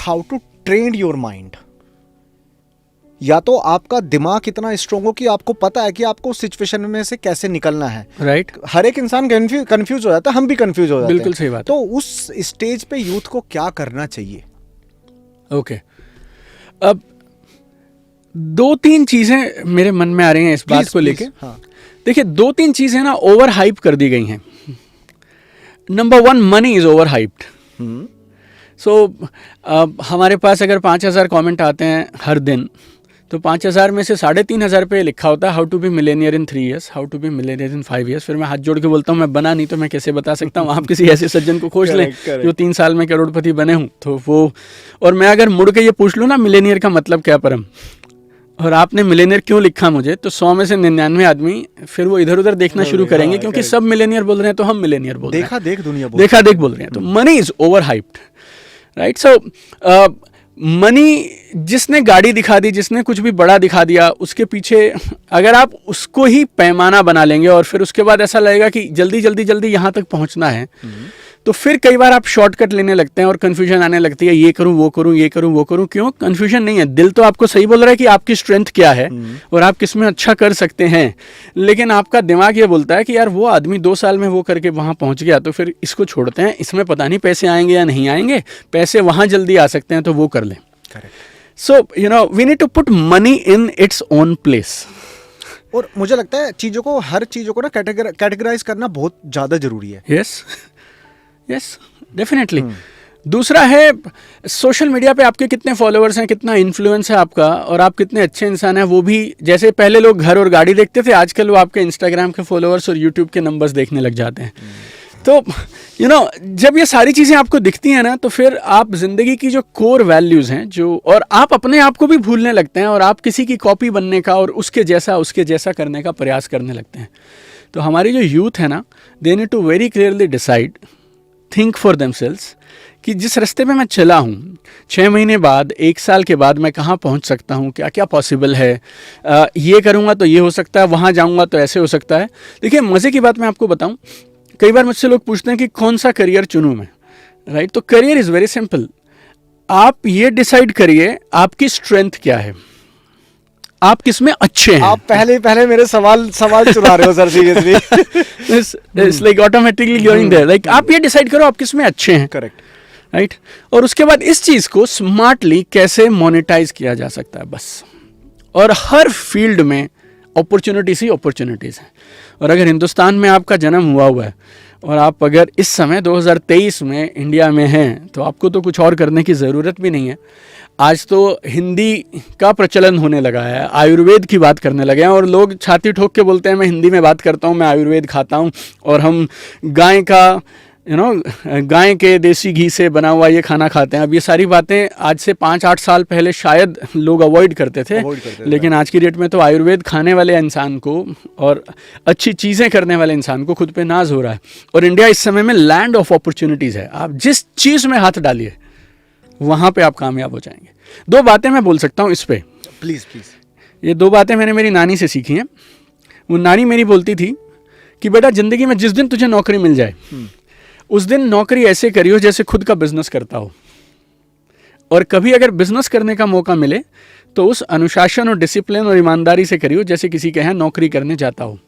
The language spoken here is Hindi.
How to train your mind. या तो आपका दिमाग इतना स्ट्रांग हो कि आपको पता है कि आपको उस सिचुएशन में से कैसे निकलना है। राइट। हर एक इंसान कंफ्यूज हो जाता है, हम भी कंफ्यूज हो जाते हैं। बिल्कुल सही बात। तो उस स्टेज पे यूथ को क्या करना चाहिए? ओके, अब 2-3 चीजें मेरे मन में आ रही हैं इस बात को लेके। हाँ। देखिए 2-3 चीजें ना ओवर हाइप कर दी गई हैं। Number 1, money is over hyped. So हमारे पास अगर 5,000 कमेंट आते हैं हर दिन, तो 5,000 में से 3,500 पे लिखा होता है how to be millionaire in 3 years, how to be millionaire in 5 years। फिर मैं हाथ जोड़ के बोलता हूँ मैं बना नहीं तो मैं कैसे बता सकता हूँ। आप किसी ऐसे सज्जन को खोज लें जो 3 साल में करोड़पति बने हूँ तो वो। और मैं अगर मुड़ के ये पूछ लूँ ना मिलेनियर का मतलब क्या परम, और आपने मिलेनियर क्यों लिखा मुझे, तो 100 में से 99 आदमी फिर वो इधर उधर देखना शुरू करेंगे, क्योंकि सब मिलेनियर बोल रहे हैं तो हम मिलेनियर बोल रहे हैं। देखा देख दुनिया बोल रहे हैं। तो money is over hyped, right. So money, जिसने गाड़ी दिखा दी, जिसने कुछ भी बड़ा दिखा दिया, उसके पीछे अगर आप उसको ही पैमाना बना लेंगे और फिर उसके बाद ऐसा लगेगा कि जल्दी जल्दी जल्दी यहाँ तक पहुँचना है, तो फिर कई बार आप शॉर्टकट लेने लगते हैं और कन्फ्यूजन आने लगती है, ये करूँ वो करूँ, ये करूँ वो करूँ। क्यों कन्फ्यूजन नहीं है, दिल तो आपको सही बोल रहा है कि आपकी स्ट्रेंथ क्या है और आप किस में अच्छा कर सकते हैं, लेकिन आपका दिमाग ये बोलता है कि यार वो आदमी 2 साल में वो करके वहाँ पहुँच गया, तो फिर इसको छोड़ते हैं, इसमें पता नहीं पैसे आएंगे या नहीं आएंगे, पैसे वहाँ जल्दी आ सकते हैं तो वो कर लें। So we need to put money in its own place. और मुझे लगता है हर चीज़ों को ना कैटेगराइज करना बहुत ज़्यादा जरूरी है। Yes definitely. दूसरा है सोशल मीडिया पे आपके कितने फॉलोअर्स हैं, कितना इन्फ्लुएंस है आपका, और आप कितने अच्छे इंसान हैं। वो भी, जैसे पहले लोग घर और गाड़ी देखते थे, आजकल वो आपके इंस्टाग्राम के फॉलोअर्स और यूट्यूब के नंबर्स देखने लग जाते हैं। तो जब ये सारी चीज़ें आपको दिखती हैं ना, तो फिर आप ज़िंदगी की जो कोर वैल्यूज़ हैं और आप अपने आप को भी भूलने लगते हैं और आप किसी की कॉपी बनने का और उसके जैसा करने का प्रयास करने लगते हैं। तो हमारी जो यूथ है ना, they need to very clearly decide, think for themselves कि जिस रास्ते पे मैं चला हूँ, 6 महीने बाद, 1 साल के बाद मैं कहाँ पहुँच सकता हूँ, क्या क्या पॉसिबल है, ये करूँगा तो ये हो सकता है, वहाँ जाऊँगा तो ऐसे हो सकता है। देखिए मज़े की बात मैं आपको बताऊँ, कई बार मुझसे लोग पूछते हैं कि कौन सा करियर चुनूँ मैं, राइट। तो करियर इज़ वेरी सिंपल। आप ये डिसाइड करिए आपकी स्ट्रेंथ क्या है, आप किसमें अच्छे हैं। आप पहले मेरे सवाल चुरा रहे हो sir, seriously. It's like automatically going there. Like आप ये डिसाइड करो आप किसमें अच्छे हैं, करेक्ट, राइट। और उसके बाद इस चीज को स्मार्टली कैसे मोनेटाइज किया जा सकता है, बस। और हर फील्ड में अपॉर्चुनिटीज ही अपॉर्चुनिटीज हैं। और अगर हिंदुस्तान में आपका जन्म हुआ है और आप अगर इस समय 2023 में इंडिया में हैं, तो आपको तो कुछ और करने की ज़रूरत भी नहीं है। आज तो हिंदी का प्रचलन होने लगा है, आयुर्वेद की बात करने लगे हैं, और लोग छाती ठोक के बोलते हैं मैं हिंदी में बात करता हूँ, मैं आयुर्वेद खाता हूँ, और हम गाय के देसी घी से बना हुआ ये खाना खाते हैं। अब ये सारी बातें आज से 5-8 साल पहले शायद लोग अवॉइड करते थे, लेकिन आज की डेट में तो आयुर्वेद खाने वाले इंसान को और अच्छी चीज़ें करने वाले इंसान को खुद पे नाज हो रहा है। और इंडिया इस समय में लैंड ऑफ अपॉर्चुनिटीज़ है। आप जिस चीज़ में हाथ डालिए वहाँ पे आप कामयाब हो जाएंगे। 2 बातें मैं बोल सकता हूँ इस पे, प्लीज़। ये 2 बातें मैंने मेरी नानी से सीखी हैं। वो नानी मेरी बोलती थी कि बेटा ज़िंदगी में जिस दिन तुझे नौकरी मिल जाए, उस दिन नौकरी ऐसे करियो जैसे खुद का बिजनेस करता हो, और कभी अगर बिजनेस करने का मौका मिले तो उस अनुशासन और डिसिप्लिन और ईमानदारी से करियो जैसे किसी के यहाँ नौकरी करने जाता हो।